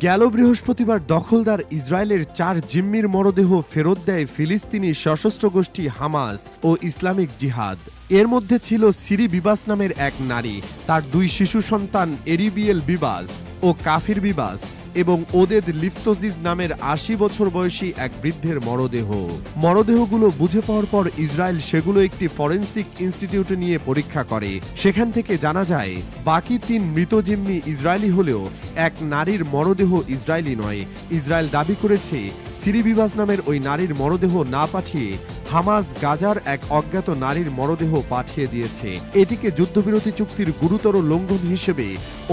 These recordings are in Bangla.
গেল বৃহস্পতিবার দখলদার ইসরায়েলের ৪ জিম্মির মরদেহ ফেরত দেয় ফিলিস্তিনি সশস্ত্র গোষ্ঠী হামাস ও ইসলামিক জিহাদ। এর মধ্যে ছিল সিরি বিবাস নামের এক নারী, তার ২ শিশু সন্তান এরিবিয়েল বিবাস ও কাফির বিবাস এবং ওদেদ লিফতজিজ নামের ৮০ বছর বয়সী এক বৃদ্ধের মরদেহ। মরদেহগুলো বুঝে পাওয়ার পর ইসরায়েল সেগুলো একটি ফরেনসিক ইনস্টিটিউটে নিয়ে পরীক্ষা করে। সেখান থেকে জানা যায় বাকি ৩ মৃত জিম্মি ইসরায়েলি হলেও এক নারীর মরদেহ ইসরায়েলি নয়। ইসরায়েল দাবি করেছে সিরি বিবাস নামের ওই নারীর মরদেহ না পাঠিয়ে হামাস গাজার এক অজ্ঞাত নারীর মরদেহ পাঠিয়ে দিয়েছে। এটিকে যুদ্ধবিরতি চুক্তির গুরুতর লঙ্ঘন হিসেবে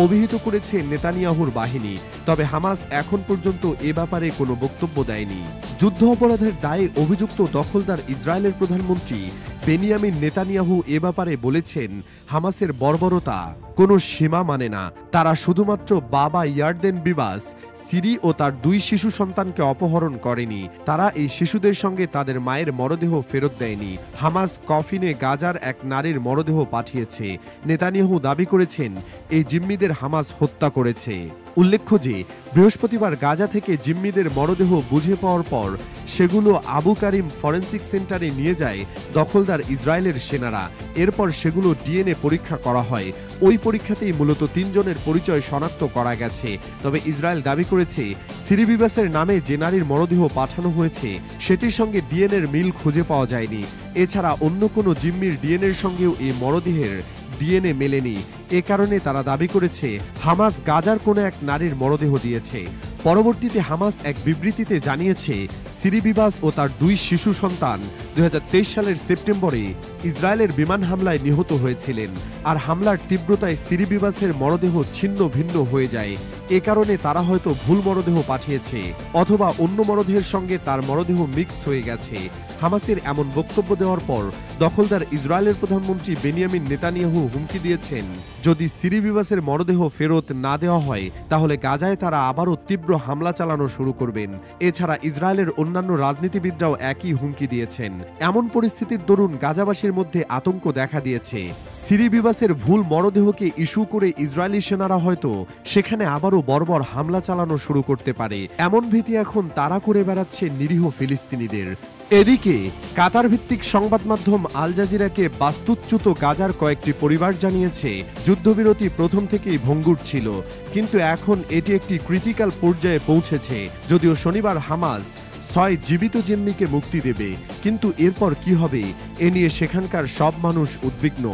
অভিহিত করেছে নেতানিয়াহুর বাহিনী। তবে হামাস এখন পর্যন্ত এ ব্যাপারে কোনো বক্তব্য দেয়নি। যুদ্ধ অপরাধের দায়ে অভিযুক্ত দখলদার ইসরায়েলের প্রধানমন্ত্রী বেনিয়ামিন নেতানিয়াহু এ ব্যাপারে বলেছেন, হামাসের বর্বরতা কোনো সীমা মানে না। তারা শুধুমাত্র বাবা ইয়ারদেন বিবাস, সিরি ও তার ২ শিশু সন্তানকে অপহরণ করেনি, তারা এই শিশুদের সঙ্গে তাদের মায়ের মরদেহ ফেরত দেয়নি। হামাস কফিনে গাজার এক নারীর মরদেহ পাঠিয়েছে। নেতানিয়াহু দাবি করেছেন এই জিম্মিদের হামাস হত্যা করেছে। উল্লেখ্য যে বৃহস্পতিবার গাজা থেকে জিম্মিদের মরদেহ বুঝে পাওয়ার পর সেগুলো আবু কারিম ফরেনসিক সেন্টারে নিয়ে যায় দখলদার ইসরায়েলের সেনারা। এরপর সেগুলো ডিএনএ পরীক্ষা করা হয়। ওই পরীক্ষাতেই মূলত ৩ জনের পরিচয় শনাক্ত করা গেছে। তবে ইসরায়েল দাবি করেছে সিরি বিবাসের নামে যে নারীর মরদেহ পাঠানো হয়েছে সেটির সঙ্গে ডিএনএর মিল খুঁজে পাওয়া যায়নি। এছাড়া অন্য কোনো জিম্মির ডিএনএর সঙ্গেও এই মরদেহের ডিএনএ মেলেনি। এ কারণে তারা দাবি করেছে হামাস গাজার কোনো এক নারীর মরদেহ দিয়েছে। পরবর্তীতে হামাস এক বিবৃতিতে জানিয়েছে সিরি বিবাস ও তার ২ শিশু সন্তান ২০২৩ সালের সেপ্টেম্বরে ইসরায়েলের বিমান হামলায় নিহত হয়েছিলেন। আর হামলার তীব্রতায় সিরি বিবাসের মরদেহ ছিন্ন ভিন্ন হয়ে যায়। এ কারণে তারা হয়তো ভুল মরদেহ পাঠিয়েছে অথবা অন্য মরদেহের সঙ্গে তার মরদেহ মিক্স হয়ে গেছে। হামাসের এমন বক্তব্য দেওয়ার পর দখলদার ইসরায়েলের প্রধানমন্ত্রী বেনিয়ামিন নেতানিয়াহু হুমকি দিয়েছেন, যদি সিরি বিবাসের মরদেহ ফেরত না দেওয়া হয় তাহলে গাজায় তারা আবারও তীব্র হামলা চালানো শুরু করবেন। এছাড়া ইসরায়েলের অন্যান্য রাজনীতিবিদরাও একই হুমকি দিয়েছেন। এমন পরিস্থিতির দরুন গাজাবাসীর মধ্যে আতঙ্ক দেখা দিয়েছে। সিরি বিবাসের ভুল মরদেহকে ইস্যু করে ইসরায়েলি সেনারা হয়তো সেখানে আবারও বর্বর হামলা চালানো শুরু করতে পারে। এমন ভীতি এখন তাড়া করে বেড়াচ্ছে নিরীহ ফিলিস্তিনিদের। এদিকে কাতার ভিত্তিক সংবাদ মাধ্যম আল জাজিরাকে বাস্তুচ্যুত গাজার কয়েকটি পরিবার জানিয়েছে যুদ্ধবিরতি প্রথম থেকেই ভঙ্গুর ছিল, কিন্তু এখন এটি একটি ক্রিটিক্যাল পর্যায়ে পৌঁছেছে। যদিও শনিবার হামাস ৬ জীবিত জিম্মিকে মুক্তি দেবে, কিন্তু এরপর কি হবে এ নিয়ে সেখানকার সব মানুষ উদ্বিগ্ন।